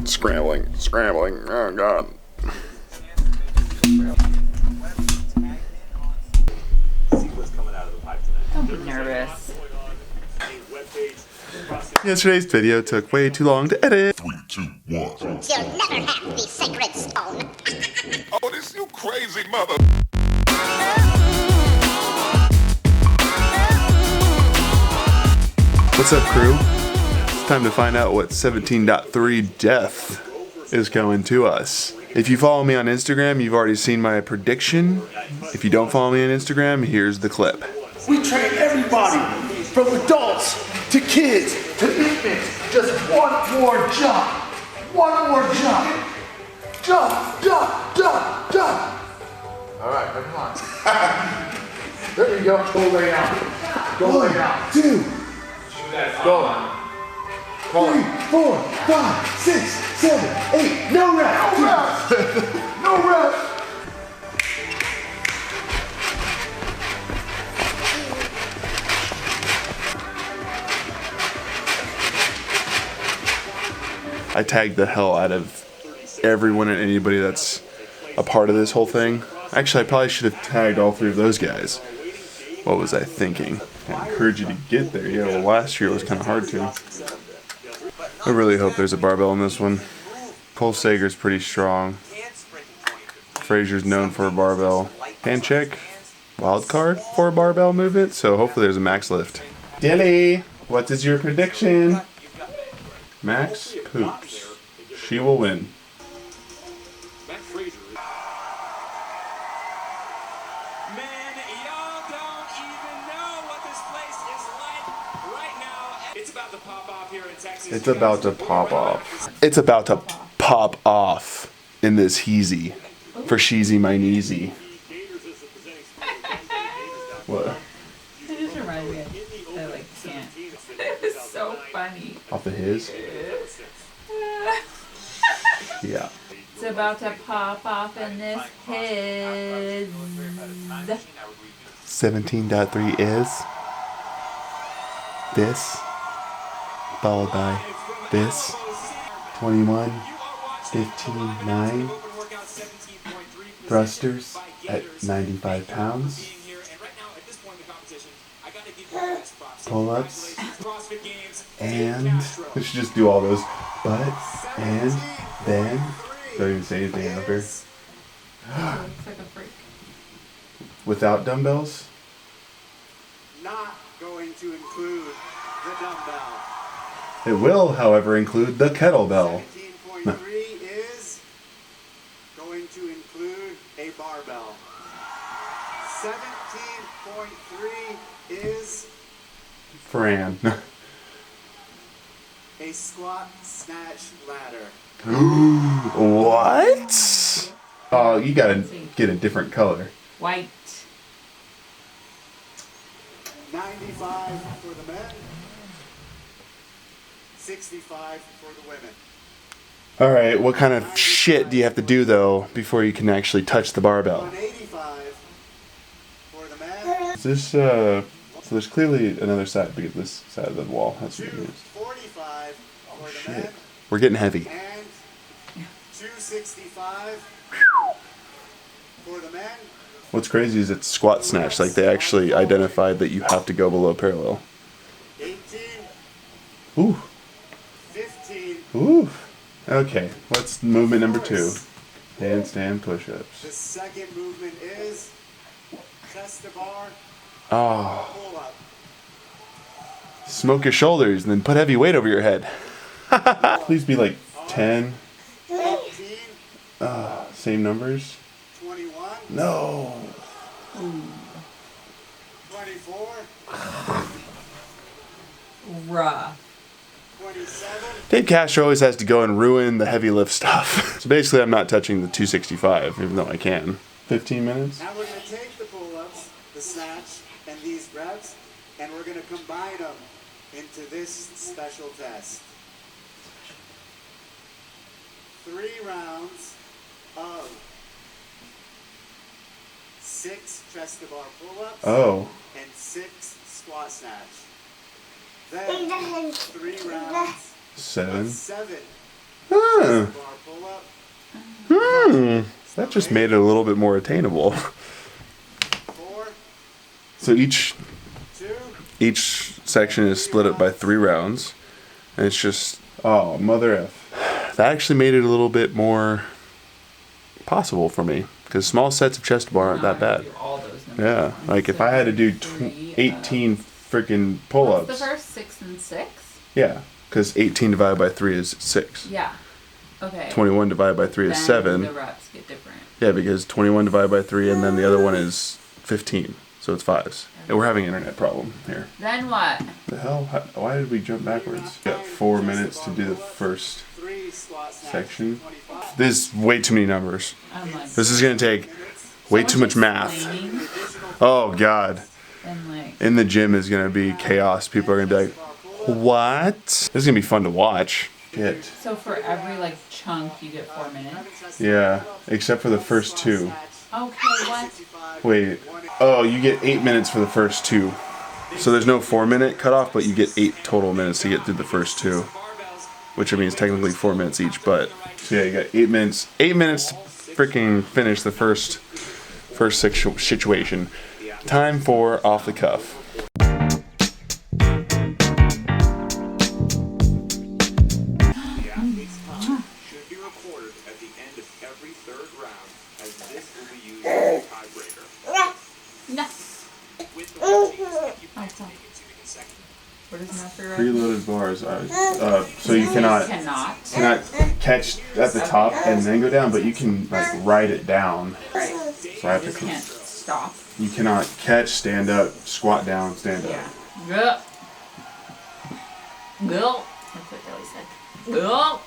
Scrambling. Oh god. Don't be nervous. Yesterday's video took way too long to edit. 3, 2, 1. You'll never have the sacred stone. Oh, this you crazy mother. What's up, crew? It's time to find out what 17.3 death is going to us. If you follow me on Instagram, you've already seen my prediction. If you don't follow me on Instagram, here's the clip. We train everybody, from adults to kids to infants. Just one more jump. One more jump. Jump, jump, jump, jump. All right, come on. There you go. Go lay down. Go lay down. 2. Go. 3, 4, 5, 6, 7, 8. No rest. No rest. No rest. I tagged the hell out of everyone and anybody that's a part of this whole thing. Actually, I probably should have tagged all 3 of those guys. What was I thinking? I encourage you to get there. Yeah, well, last year it was kind of hard to. I really hope there's a barbell in this one. Cole Sager's pretty strong. Frazier's known for a barbell. Hand check, wild card for a barbell movement, so hopefully there's a max lift. Dilly, what is your prediction? Max poops. She will win. Man, y'all don't even know what this place is like right now. It's about to pop off here in Texas. It's about to pop off. It's about to pop off in this heezy. For sheezy my kneesy. What? It just reminds me of can't. It was so funny. Off of his? Yeah. It's about to pop off in this his. 17.3 is this, followed by this, 21, 15, 9, thrusters at 95 pounds, pull-ups, and we should just do all those, but, and, then, don't even say anything after. Looks like a freak. Without dumbbells? Not going to include the dumbbell. It will, however, include the kettlebell. 17.3 is going to include a barbell. 17.3 is Fran. a squat snatch ladder. What? Oh, you gotta get a different color. White. 95 for the men. 65 for the women. Alright, what kind of shit do you have to do, though, before you can actually touch the barbell? 185 for the men. Is this, so there's clearly another side, because this side of the wall has to be used. 245 for the Shit. men. We're getting heavy. And 265 for the men. What's crazy is it's squat snatch. Like, they actually identified that you have to go below parallel. 18, Ooh. 15. Ooh. Okay, what's movement number 2? Handstand push-ups. The second movement is chest to bar, Oh. pull up. Smoke your shoulders and then put heavy weight over your head. Please be like 10. 18, Same numbers. 21, No. 24, Rough. 27. Dave Castro always has to go and ruin the heavy lift stuff. So basically I'm not touching the 265, even though I can. 15 minutes? Now we're going to take the pull-ups, the snatch, and these reps, and we're going to combine them into this special test. 3 rounds of 6 chest to bar pull-ups Oh. and 6 squat snatch. Then 3 rounds 7. of 7 Ah! Huh. That just made it a little bit more attainable. So each section is split up by 3 rounds. And it's just, oh, mother F. That actually made it a little bit more possible for me. Because small sets of chest bar aren't that bad. Yeah, like if I had to do 18 freaking pull-ups. What's the first 6 and 6? Yeah, because 18 divided by 3 is 6. Yeah. Okay. 21 divided by 3 is Then 7. The reps get different. Yeah, because 21 divided by 3 and then the other one is 15. So it's 5s. And we're having an internet problem here. Then what? The hell? Why did we jump backwards? Got 4 minutes to do the first section. This is way too many numbers. I'm like, This is going to take way too much math. Oh, God. And like, In the gym is going to be chaos. People are going to be like, what? This is going to be fun to watch. Shit. so for every like chunk you get 4 minutes? Yeah, except for the first 2. Okay, what? Wait. Oh, you get 8 minutes for the first 2. So there's no 4-minute cutoff, but you get 8 total minutes to get through the first 2. Which means technically 4 minutes each, but so yeah, you got 8 minutes. 8 minutes to freaking finish the first situation. Time for off the cuff. Should be recorded at the end of every third round, as this will be used as a tiebreaker. No. With the routines, you can Oh, take it to the second. What is that for? Preloaded bars. So you cannot catch at the top and then go down, but you can like ride it down. Right. So I have You can't to. stop. You cannot catch, stand up, squat down, stand up. Yeah. Go. That's what Billy said. Go.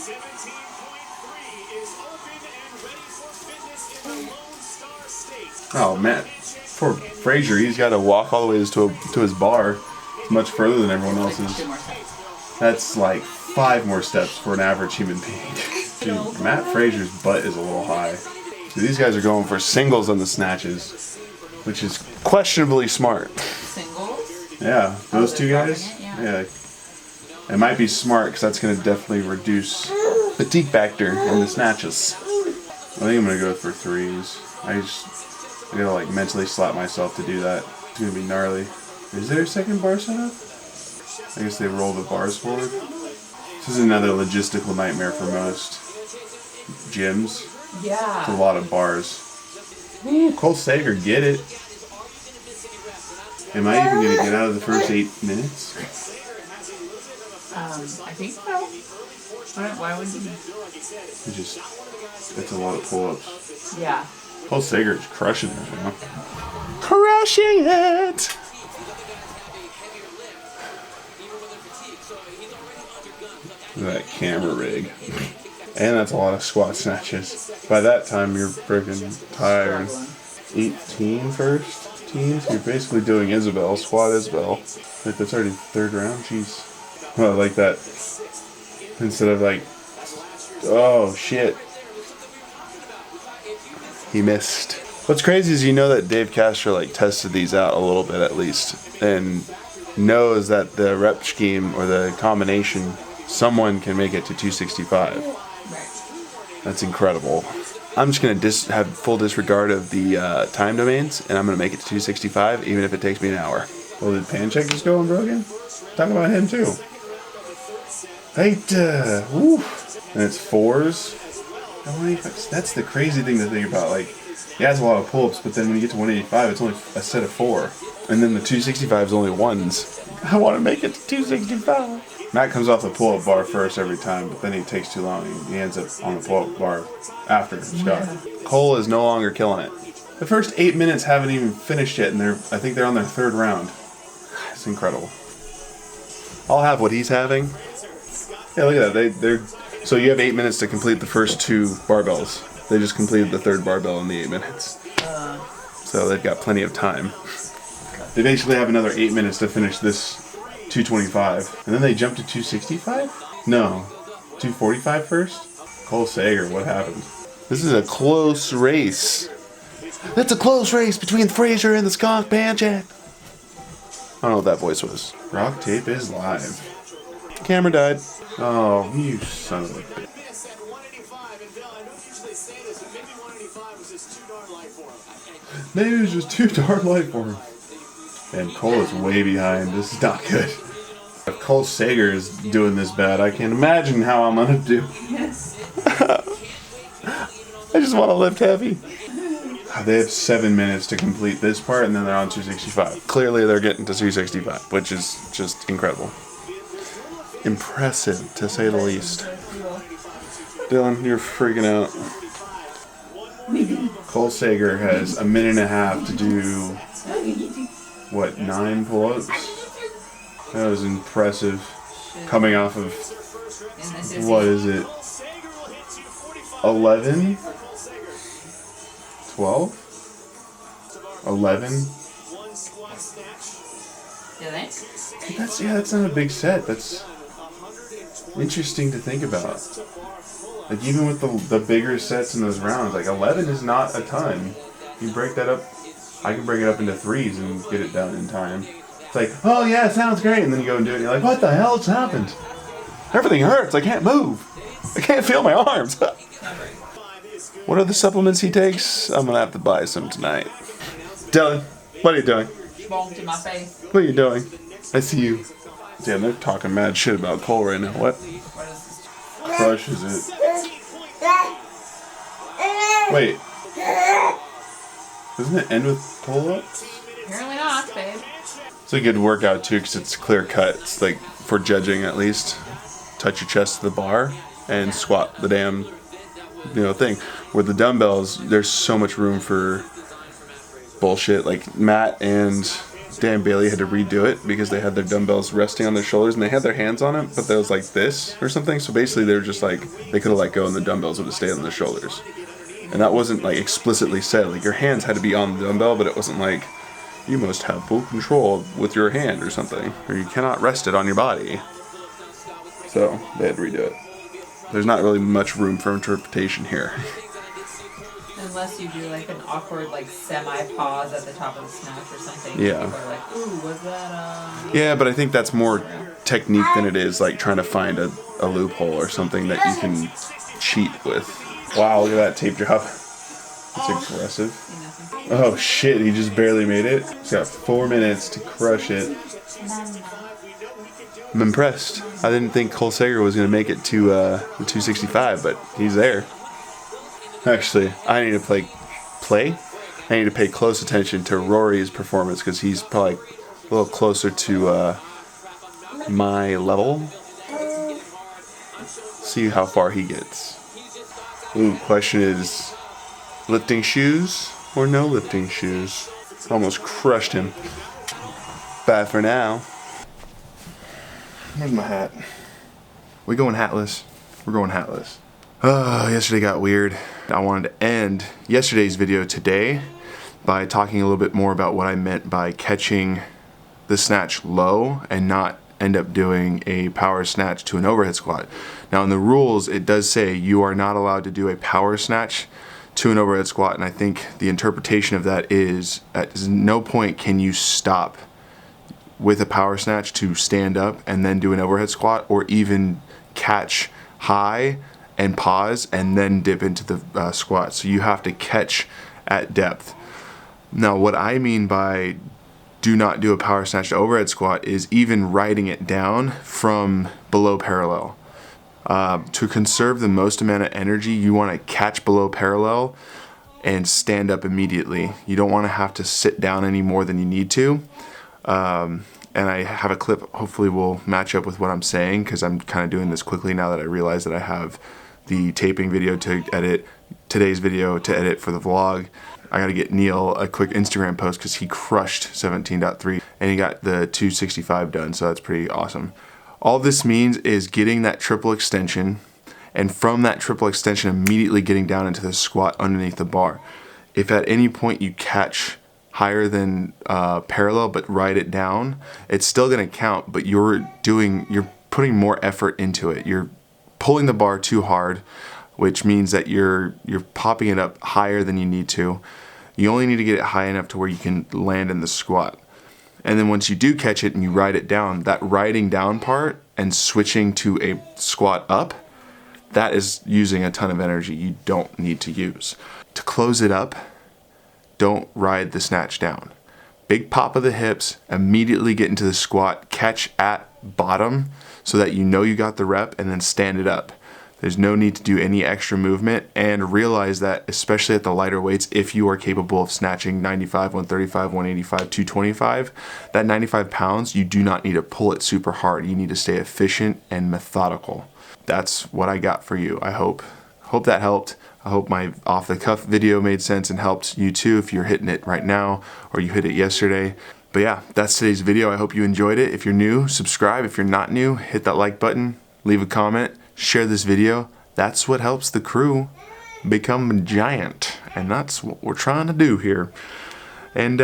17.3 is open and ready for fitness in the Lone Star State. Oh man, for Frazier, he's got to walk all the way to his bar. It's much further than everyone else's. 2 more steps. That's like 5 more steps for an average human being. Dude, Matt Frazier's butt is a little high. So these guys are going for singles on the snatches, which is questionably smart. Singles? Yeah, those 2 guys. Yeah. It might be smart because that's going to definitely reduce fatigue factor in the snatches. I think I'm going to go for 3s. I gotta like mentally slap myself to do that. It's going to be gnarly. Is there a second bar setup? I guess they roll the bars forward. This is another logistical nightmare for most gyms. Yeah. It's a lot of bars. Ooh, Cole Sager, get it. Am I even going to get out of the first 8 minutes? I think so. Why wouldn't you? It's a lot of pull-ups. Yeah. Cole Sager is crushing it right now. Crushing it! Look at that camera rig. And that's a lot of squat snatches. By that time, you're freaking tired. 18 first teams? You're basically doing Isabel, squat Isabel. Like, that's already 3rd round? Jeez. Well, I like that. Instead of like, oh shit. He missed. What's crazy is you know that Dave Castro like tested these out a little bit at least. And knows that the rep scheme or the combination, someone can make it to 265. Right. That's incredible. I'm just going to have full disregard of the time domains, and I'm going to make it to 265, even if it takes me an hour. Well, did Pancheck just go unbroken? Talk about him, too. Right, woo. And it's 4s. That's the crazy thing to think about. Like, he has a lot of pull-ups, but then when you get to 185, it's only a set of 4. And then the 265 is only 1s. I want to make it to 265. Matt comes off the pull-up bar first every time, but then he takes too long. He ends up on the pull-up bar after Scott. Yeah. Cole is no longer killing it. The first 8 minutes haven't even finished yet, and I think they're on their 3rd round. It's incredible. I'll have what he's having. Yeah, look at that. They're so you have 8 minutes to complete the first 2 barbells. They just completed the 3rd barbell in the 8 minutes. So they've got plenty of time. They basically have another 8 minutes to finish this 225. And then they jump to 265? No. 245 first? Cole Sager, what happened? This is a close race. It's a close race between Frazier and the skunk Pancheck. I don't know what that voice was. RockTape is live. Camera died. Oh, you son of a bitch. Maybe it was just too darn light for him. And Cole is way behind. This is not good. If Cole Sager is doing this bad, I can't imagine how I'm gonna do. Yes. I just want to lift heavy. They have 7 minutes to complete this part, and then they're on 265. Clearly, they're getting to 265, which is just incredible. Impressive, to say the least. Dylan, you're freaking out. Cole Sager has a minute and a half to do, what, 9 pull-ups? That was impressive. Coming off of, what is it, 11? 12? 11? That's not a big set. That's interesting to think about. Like, even with the bigger sets in those rounds, like 11 is not a ton. You break that up, I can break it up into 3s and get it done in time. It's like, oh yeah, it sounds great, and then you go and do it and you're like, what the hell's happened? Everything hurts, I can't move. I can't feel my arms. What are the supplements he takes? I'm gonna have to buy some tonight. Dylan, what are you doing? Bonked in my face. What are you doing? I see you. Damn, they're talking mad shit about Cole right now. What? Crushes it. Wait. Doesn't it end with pull-ups? Apparently not, babe. It's a good workout too, because it's clear cut. It's like, for judging at least, touch your chest to the bar and squat the damn, thing. With the dumbbells, there's so much room for bullshit. Like Matt and Dan Bailey had to redo it because they had their dumbbells resting on their shoulders and they had their hands on it, but there was like this or something. So basically, they were just like, they could have let go and the dumbbells would have stayed on their shoulders. And that wasn't like explicitly said. Like your hands had to be on the dumbbell, but it wasn't like, you must have full control with your hand or something, or you cannot rest it on your body. So they had to redo it. There's not really much room for interpretation here. Unless you do like an awkward like semi-pause at the top of the snatch or something. Yeah. People are like, ooh, was that Yeah, but I think that's more technique than it is like trying to find a loophole or something that you can cheat with. Wow, look at that tape job. That's aggressive. Oh shit, he just barely made it. He's got 4 minutes to crush it. I'm impressed. I didn't think Cole Sager was going to make it to the 265, but he's there. Actually, I need to I need to pay close attention to Rory's performance because he's probably a little closer to my level. See how far he gets. Ooh, question is, lifting shoes or no lifting shoes? Almost crushed him. Bye for now. Where's my hat? We going hatless? We're going hatless. Yesterday got weird. I wanted to end yesterday's video today by talking a little bit more about what I meant by catching the snatch low and not end up doing a power snatch to an overhead squat. Now in the rules, it does say you are not allowed to do a power snatch to an overhead squat, and I think the interpretation of that is at no point can you stop with a power snatch to stand up and then do an overhead squat, or even catch high and pause and then dip into the squat. So you have to catch at depth. Now what I mean by do not do a power snatch to overhead squat is even writing it down from below parallel. To conserve the most amount of energy, you want to catch below parallel and stand up immediately. You don't want to have to sit down any more than you need to. And I have a clip, hopefully will match up with what I'm saying, because I'm kind of doing this quickly now that I realize that I have the taping video to edit, today's video to edit for the vlog. I gotta get Neil a quick Instagram post because he crushed 17.3 and he got the 265 done, so that's pretty awesome. All this means is getting that triple extension, and from that triple extension immediately getting down into the squat underneath the bar. If at any point you catch higher than parallel but write it down, it's still gonna count, but you're putting more effort into it. You're pulling the bar too hard, which means that you're popping it up higher than you need to. You only need to get it high enough to where you can land in the squat. And then once you do catch it and you ride it down, that riding down part and switching to a squat up, that is using a ton of energy you don't need to use. To close it up, don't ride the snatch down. Big pop of the hips, immediately get into the squat, catch at bottom so that you know you got the rep, and then stand it up. There's no need to do any extra movement, and realize that, especially at the lighter weights, if you are capable of snatching 95, 135, 185, 225, that 95 pounds, you do not need to pull it super hard. You need to stay efficient and methodical. That's what I got for you. I hope that helped. I hope my off-the-cuff video made sense and helped you too if you're hitting it right now or you hit it yesterday. But yeah, that's today's video. I hope you enjoyed it. If you're new, subscribe. If you're not new, hit that like button, leave a comment, share this video. That's what helps the crew become a giant. And that's what we're trying to do here. And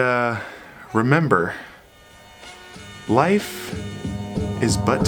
remember, life is but